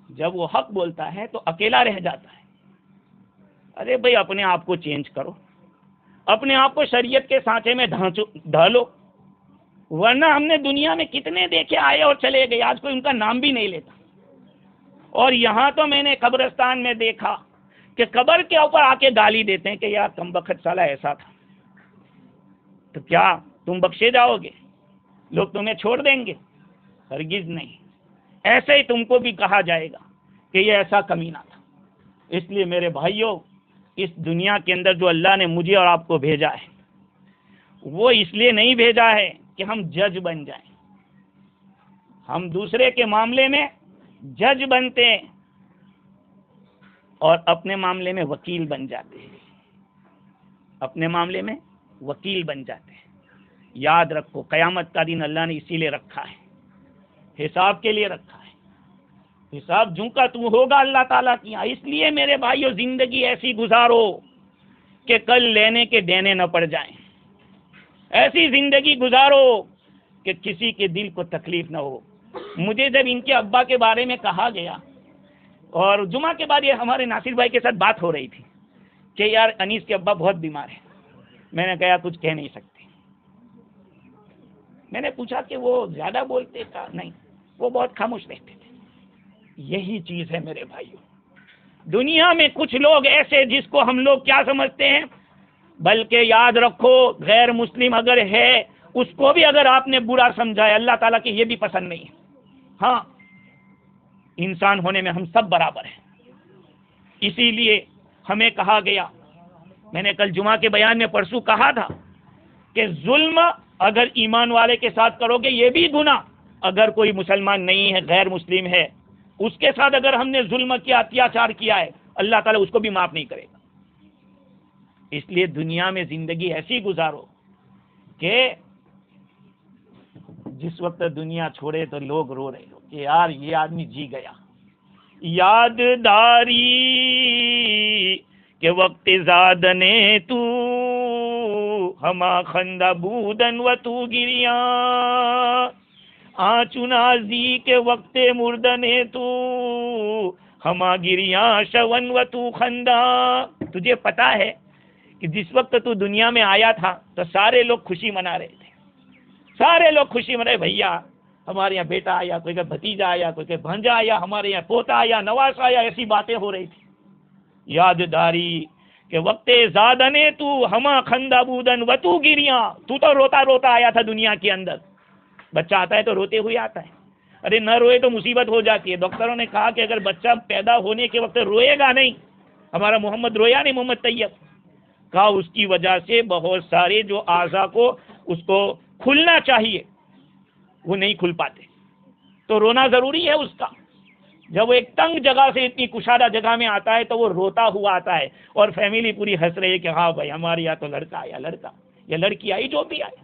جب وہ حق بولتا ہے تو اکیلا رہ جاتا ہے. ارے بھائی اپنے آپ کو چینج کرو، اپنے آپ کو شریعت کے سانچے میں ڈھالو. ورنہ ہم نے دنیا میں کتنے دیکھے آئے اور چلے گئے، آج کوئی ان کا نام بھی نہیں لیتا. اور یہاں تو میں نے قبرستان میں دیکھا کہ قبر کے اوپر آ کے گالی دیتے ہیں کہ یار کمبخت سالہ ایسا تھا. تو کیا تم بخشے جاؤ گے؟ لوگ تمہیں چھوڑ دیں گے؟ ہرگز نہیں. ایسے ہی تم کو بھی کہا جائے گا کہ یہ ایسا کمینہ تھا. اس لیے میرے بھائیوں، اس دنیا کے اندر جو اللہ نے مجھے اور آپ کو بھیجا ہے وہ اس لیے نہیں بھیجا ہے کہ ہم جج بن جائیں. ہم دوسرے کے معاملے میں جج بنتے ہیں اور اپنے معاملے میں وکیل بن جاتے ہیں. اپنے معاملے میں وکیل بن جاتے ہیں. یاد رکھو قیامت کا دن اللہ نے اسی لیے رکھا ہے، حساب کے لیے رکھا ہے. حساب جوں کا توں ہوگا اللہ تعالیٰ کی. اس لیے میرے بھائیو زندگی ایسی گزارو کہ کل لینے کے دینے نہ پڑ جائیں. ایسی زندگی گزارو کہ کسی کے دل کو تکلیف نہ ہو. مجھے جب ان کے ابا کے بارے میں کہا گیا اور جمعہ کے بعد یہ ہمارے ناصر بھائی کے ساتھ بات ہو رہی تھی کہ یار انیس کے ابا بہت بیمار ہیں، میں نے کہا کچھ کہہ نہیں سکتے. میں نے پوچھا کہ وہ زیادہ بولتے تھا؟ نہیں، وہ بہت خاموش رہتے تھے. یہی چیز ہے میرے بھائیوں. دنیا میں کچھ لوگ ایسے جس کو ہم لوگ کیا سمجھتے ہیں، بلکہ یاد رکھو غیر مسلم اگر ہے اس کو بھی اگر آپ نے برا سمجھا ہے اللہ تعالیٰ کے یہ بھی پسند نہیں ہے. ہاں، انسان ہونے میں ہم سب برابر ہیں. اسی لیے ہمیں کہا گیا، میں نے کل جمعہ کے بیان میں پرسوں کہا تھا کہ ظلم اگر ایمان والے کے ساتھ کرو گے یہ بھی گناہ. اگر کوئی مسلمان نہیں ہے، غیر مسلم ہے، اس کے ساتھ اگر ہم نے ظلم کیا، اتیاچار کیا ہے، اللہ تعالیٰ اس کو بھی معاف نہیں کرے گا. اس لیے دنیا میں زندگی ایسی گزارو کہ جس وقت دنیا چھوڑے تو لوگ رو رہے ہو کہ یار یہ آدمی جی گیا. یاد داری کہ وقت زادنے تو ہما خندہ بودن و تو گریاں آچنازی کے وقت مردنے تو ہما گریاں شون و تو خندہ. تجھے پتا ہے کہ جس وقت تو دنیا میں آیا تھا تو سارے لوگ خوشی منا رہے تھے. سارے لوگ خوشی منائے، بھیا ہمارے یہاں بیٹا آیا، کوئی کا بھتیجا آیا، کوئی کا بھانجا آیا، ہمارے یہاں پوتا آیا، نواز آیا. ایسی باتیں ہو رہی تھی. یاد داری کہ وقت زادنے تو ہما خندہ بودن و تو گریاں. تو روتا روتا آیا تھا دنیا کے اندر. بچہ آتا ہے تو روتے ہوئے آتا ہے. ارے نہ روئے تو مصیبت ہو جاتی ہے. ڈاکٹروں نے کہا کہ اگر بچہ پیدا ہونے کے وقت روئے گا نہیں، ہمارا محمد رویا نہیں، محمد طیب، کہا اس کی وجہ سے بہت سارے جو اعضاء کو اس کو کھلنا چاہیے وہ نہیں کھل پاتے. تو رونا ضروری ہے اس کا. جب وہ ایک تنگ جگہ سے اتنی کشادہ جگہ میں آتا ہے تو وہ روتا ہوا آتا ہے اور فیملی پوری ہنس رہی ہے کہ ہاں بھائی ہمارے یہاں تو لڑکا آیا، لڑکا یا لڑکی آئی، جو بھی آیا.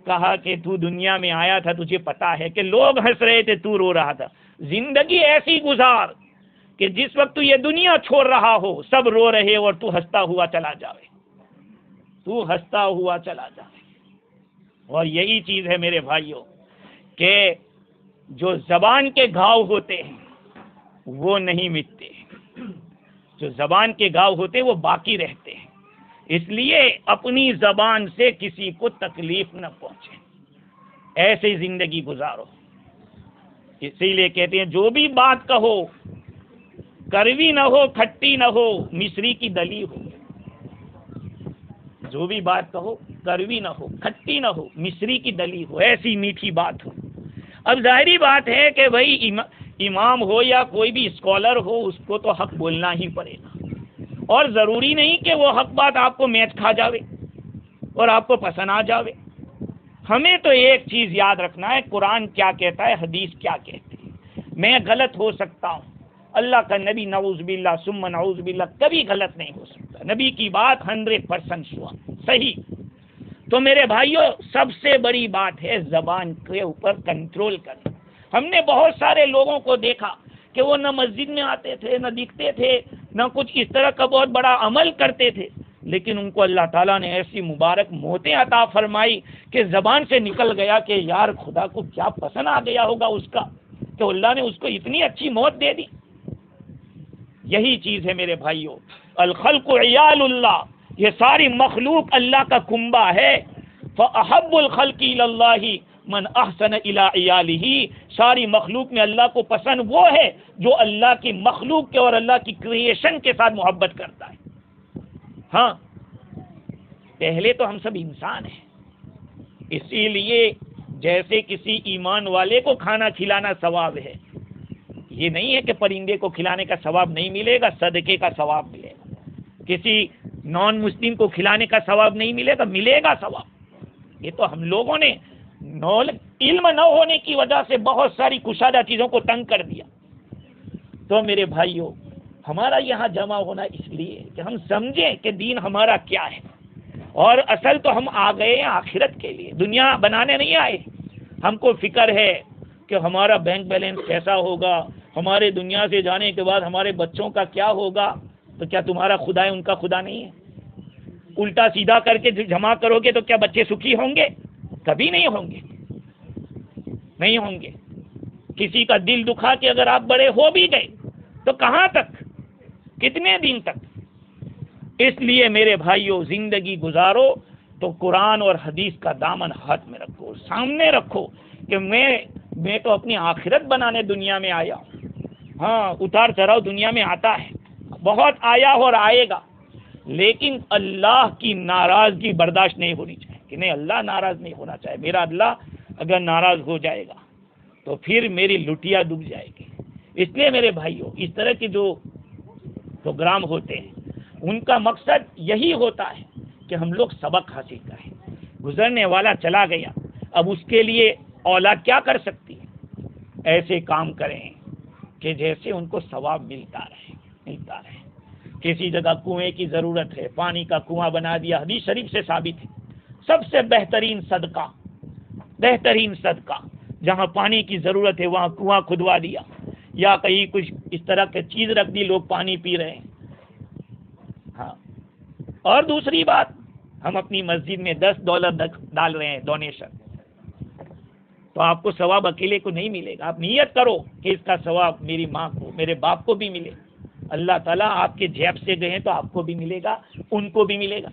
کہا کہ تو دنیا میں آیا تھا، تجھے پتا ہے کہ لوگ ہنس رہے تھے، تو رو رہا تھا. زندگی ایسی گزار کہ جس وقت تو یہ دنیا چھوڑ رہا ہو سب رو رہے اور تو ہنستا ہوا چلا جاوے. تو ہنستا ہوا چلا جاوے. اور یہی چیز ہے میرے بھائیوں کہ جو زبان کے گھاؤ ہوتے ہیں وہ نہیں مٹتے. جو زبان کے گھاؤ ہوتے ہیں وہ باقی رہتے ہیں. اس لیے اپنی زبان سے کسی کو تکلیف نہ پہنچے. ایسے زندگی گزارو. اسی لیے کہتے ہیں جو بھی بات کہو کڑوی نہ ہو، کھٹی نہ ہو، مصری کی دلی ہو. جو بھی بات کہو کڑوی نہ ہو، کھٹی نہ ہو، مصری کی دلی ہو، ایسی میٹھی بات ہو. اب ظاہری بات ہے کہ بھائی امام ہو یا کوئی بھی اسکالر ہو اس کو تو حق بولنا ہی پڑے گا. اور ضروری نہیں کہ وہ حق بات آپ کو میچ کھا جاوے اور آپ کو پسند آ جاوے. ہمیں تو ایک چیز یاد رکھنا ہے، قرآن کیا کہتا ہے، حدیث کیا کہتی ہے. میں غلط ہو سکتا ہوں، اللہ کا نبی نعوذ باللہ ثم نعوذ باللہ کبھی غلط نہیں ہو سکتا. نبی کی بات 100% صحیح. تو میرے بھائیوں سب سے بڑی بات ہے زبان کے اوپر کنٹرول کرنا. ہم نے بہت سارے لوگوں کو دیکھا کہ وہ نہ مسجد میں آتے تھے، نہ دکھتے تھے، نہ کچھ اس طرح کا بہت بڑا عمل کرتے تھے، لیکن ان کو اللہ تعالیٰ نے ایسی مبارک موتیں عطا فرمائی کہ زبان سے نکل گیا کہ یار خدا کو کیا پسند آ گیا ہوگا اس کا کہ اللہ نے اس کو اتنی اچھی موت دے دی. یہی چیز ہے میرے بھائیوں. الخلق عیال اللہ، یہ ساری مخلوق اللہ کا کنبہ ہے. فَأَحَبُّ الْخَلْقِ إِلَى اللَّهِ مَنْ أَحْسَنَ إِلَىٰ عِيَالِهِ، ساری مخلوق میں اللہ کو پسند وہ ہے جو اللہ کی مخلوق کے اور اللہ کی کریشن کے ساتھ محبت کرتا ہے۔ ہاں پہلے تو ہم سب انسان ہیں، اسی لیے جیسے کسی ایمان والے کو کھانا کھلانا ثواب ہے، یہ نہیں ہے کہ پرندے کو کھلانے کا ثواب نہیں ملے گا، صدقے کا ثواب ملے گا۔ کسی نان مسلم کو کھلانے کا ثواب نہیں ملے گا، ملے گا ثواب۔ یہ تو ہم لوگوں نے علم نہ ہونے کی وجہ سے بہت ساری کشادہ چیزوں کو تنگ کر دیا۔ تو میرے بھائیوں، ہمارا یہاں جمع ہونا اس لیے کہ ہم سمجھیں کہ دین ہمارا کیا ہے، اور اصل تو ہم آ گئے ہیں آخرت کے لیے، دنیا بنانے نہیں آئے۔ ہم کو فکر ہے کہ ہمارا بینک بیلنس کیسا ہوگا، ہمارے دنیا سے جانے کے بعد ہمارے بچوں کا کیا ہوگا۔ تو کیا تمہارا خدا ہے ان کا خدا نہیں ہے؟ الٹا سیدھا کر کے جمع کرو گے تو کیا بچے سکھی ہوں گے؟ کبھی نہیں ہوں گے، نہیں ہوں گے۔ کسی کا دل دکھا کے اگر آپ بڑے ہو بھی گئے تو کہاں تک، کتنے دن تک؟ اس لیے میرے بھائیوں، زندگی گزارو تو قرآن اور حدیث کا دامن ہاتھ میں رکھو، سامنے رکھو کہ میں تو اپنی آخرت بنانے دنیا میں آیا ہوں۔ ہاں اتار چڑھاؤ دنیا میں آتا ہے، بہت آیا اور آئے گا، لیکن اللہ کی ناراضگی برداشت نہیں ہونی چاہیے کہ نہیں، اللہ ناراض نہیں ہونا چاہیے۔ میرا اللہ اگر ناراض ہو جائے گا تو پھر میری لٹیا ڈوب جائے گی۔ اس لیے میرے بھائیوں، اس طرح کے جو پروگرام ہوتے ہیں ان کا مقصد یہی ہوتا ہے کہ ہم لوگ سبق حاصل کریں۔ گزرنے والا چلا گیا، اب اس کے لیے اولاد کیا کر سکتی ہے؟ ایسے کام کریں کہ جیسے ان کو ثواب ملتا رہے۔ کسی جگہ کنویں کی ضرورت ہے، پانی کا کنواں بنا دیا، حدیث شریف سے ثابت ہے سب سے بہترین صدقہ جہاں پانی کی ضرورت ہے وہاں کنواں کھدوا دیا، یا کہیں کچھ اس طرح کی چیز رکھ دی، لوگ پانی پی رہے ہیں۔ ہاں، اور دوسری بات، ہم اپنی مسجد میں $10 ڈال رہے ہیں ڈونیشن، تو آپ کو ثواب اکیلے کو نہیں ملے گا۔ آپ نیت کرو کہ اس کا ثواب میری ماں کو، میرے باپ کو بھی ملے۔ اللہ تعالیٰ آپ کے جیب سے گئے ہیں تو آپ کو بھی ملے گا، ان کو بھی ملے گا۔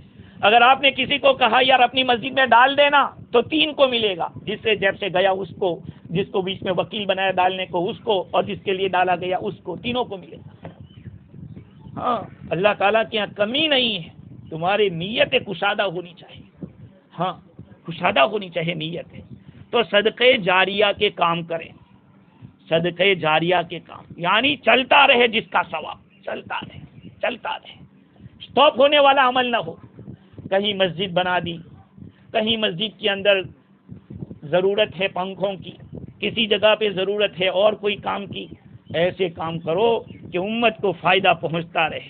اگر آپ نے کسی کو کہا یار اپنی مسجد میں ڈال دینا تو 3 کو ملے گا، جس سے جیب سے گیا اس کو، جس کو بیچ میں وکیل بنایا ڈالنے کو اس کو، اور جس کے لیے ڈالا گیا اس کو، تینوں کو ملے گا۔ ہاں اللہ تعالیٰ کے یہاں کمی نہیں ہے، تمہاری نیت کشادہ ہونی چاہیے۔ ہاں کشادہ ہونی چاہیے نیت ہے۔ تو صدقے جاریہ کے کام کریں، صدقے جاریہ کے کام، یعنی چلتا رہے، جس کا ثواب چلتا رہے، اسٹاپ ہونے والا عمل نہ ہو۔ کہیں مسجد بنا دی، کہیں مسجد کے اندر ضرورت ہے پنکھوں کی، کسی جگہ پہ ضرورت ہے اور کوئی کام کی، ایسے کام کرو کہ امت کو فائدہ پہنچتا رہے،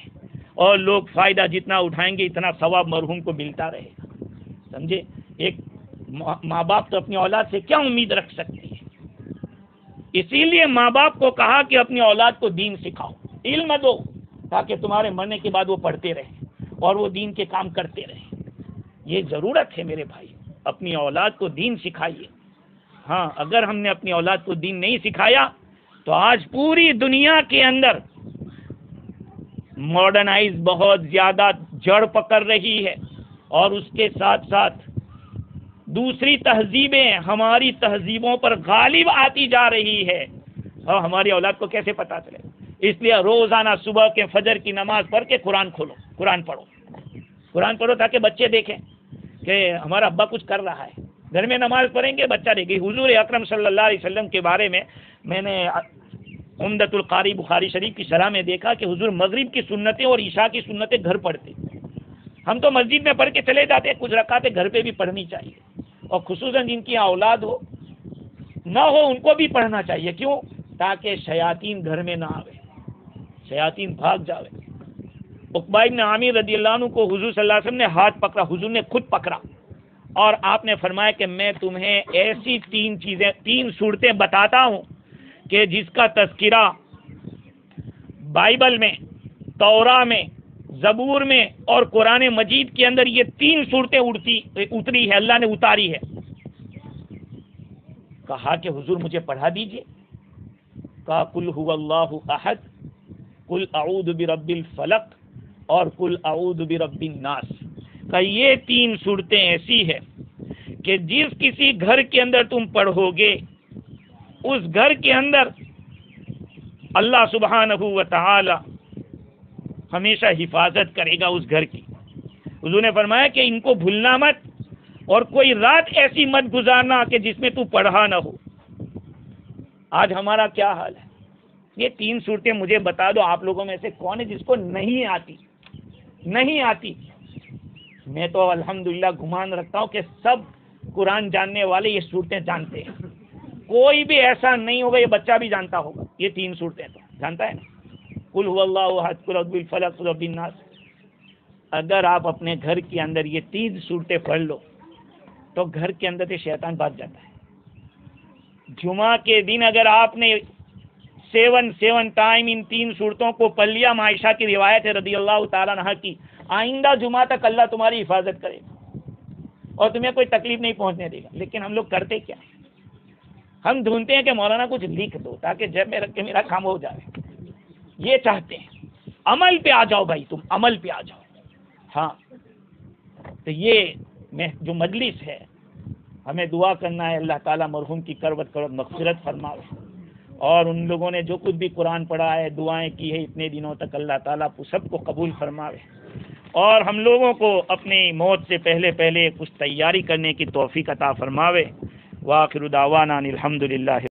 اور لوگ فائدہ جتنا اٹھائیں گے اتنا ثواب مرحوم کو ملتا رہے گا۔ سمجھے؟ ایک ماں باپ تو اپنی اولاد سے کیا امید رکھ سکتی ہے؟ اسی لیے ماں باپ کو کہا کہ اپنی اولاد کو دین سکھاؤ، علم دو، تاکہ تمہارے مرنے کے بعد وہ پڑھتے رہیں اور وہ دین کے کام کرتے رہیں۔ یہ ضرورت ہے میرے بھائی، اپنی اولاد کو دین سکھائیے۔ ہاں اگر ہم نے اپنی اولاد کو دین نہیں سکھایا تو آج پوری دنیا کے اندر ماڈرنائز بہت زیادہ جڑ پکڑ رہی ہے، اور اس کے ساتھ ساتھ دوسری تہذیبیں ہماری تہذیبوں پر غالب آتی جا رہی ہے، اور ہماری اولاد کو کیسے پتہ چلے؟ اس لیے روزانہ صبح کے فجر کی نماز پڑھ کے قرآن کھولو، قرآن پڑھو تاکہ بچے دیکھیں کہ ہمارا ابا کچھ کر رہا ہے۔ گھر میں نماز پڑھیں گے بچہ دیکھے۔ حضور اکرم صلی اللہ علیہ وسلم کے بارے میں نے عمدۃ القاری بخاری شریف کی شرح میں دیکھا کہ حضور مغرب کی سنتیں اور عشاء کی سنتیں گھر پڑھتے۔ ہم تو مسجد میں پڑھ کے چلے جاتے ہیں، کچھ رکعتیں گھر پہ بھی پڑھنی چاہیے، اور خصوصاً جن کی اولاد ہو نہ ہو ان کو بھی پڑھنا چاہیے۔ کیوں؟ تاکہ شیاطین گھر میں نہ آوے، شیاطین بھاگ جاوے۔ عقبہ بن عامر رضی اللہ عنہ کو حضور صلی اللہ علیہ وسلم نے ہاتھ پکڑا، حضور نے خود پکڑا، اور آپ نے فرمایا کہ میں تمہیں ایسی 3 صورتیں بتاتا ہوں کہ جس کا تذکرہ بائبل میں، توراہ میں، زبور میں اور قرآن مجید کے اندر یہ 3 صورتیں اتری ہے، اللہ نے اتاری ہے۔ کہا کہ حضور مجھے پڑھا دیجئے۔ کہا قل هو اللہ احد، قل اعوذ برب الفلق اور قل اعوذ برب الناس۔ کہ یہ 3 صورتیں ایسی ہے کہ جس کسی گھر کے اندر تم پڑھو گے اس گھر کے اندر اللہ سبحانہ و تعالی ہمیشہ حفاظت کرے گا اس گھر کی. حضور نے فرمایا کہ ان کو بھولنا مت اور کوئی رات ایسی مت گزارنا کہ جس میں تو پڑھا نہ ہو. آج ہمارا کیا حال ہے؟ یہ 3 صورتیں مجھے بتا دو آپ لوگوں میں سے کون ہے جس کو نہیں آتی. میں تو الحمدللہ گمان رکھتا ہوں کہ سب قرآن جاننے والے یہ صورتیں جانتے ہیں. کوئی بھی ایسا نہیں ہوگا، یہ بچہ بھی جانتا ہوگا یہ 3 صورتیں تو جانتا ہے نا. قل هو اللہ احد، قل اعوذ بالفلق، قل اعوذ بالناس. اگر آپ اپنے گھر کے اندر یہ 3 صورتیں پڑھ لو تو گھر کے اندر سے شیطان بھاگ جاتا ہے. جمعہ کے دن اگر آپ نے 7 ٹائم ان 3 صورتوں کو پڑھ لیا، عائشہ کی روایت ہے رضی اللہ تعالیٰ عنہا کی، آئندہ جمعہ تک اللہ تمہاری حفاظت کرے گا اور تمہیں کوئی تکلیف نہیں پہنچنے دے گا. لیکن ہم لوگ کرتے کیا ہیں؟ ہم ڈھونڈتے ہیں کہ مولانا کچھ لکھ دو تاکہ جب میں رکھ کے میرا کام ہو جائے. یہ چاہتے ہیں. عمل پہ آ جاؤ بھائی، تم عمل پہ آ جاؤ. ہاں تو یہ جو مجلس ہے ہمیں دعا کرنا ہے اللہ تعالیٰ مرحوم کی کروت مغفرت فرمائے، اور ان لوگوں نے جو کچھ بھی قرآن پڑھا ہے دعائیں کی ہے اتنے دنوں تک اللہ تعالیٰ سب کو قبول فرمائے، اور ہم لوگوں کو اپنی موت سے پہلے کچھ تیاری کرنے کی توفیق عطا فرماوے. وآخر دعوانا الحمدللہ.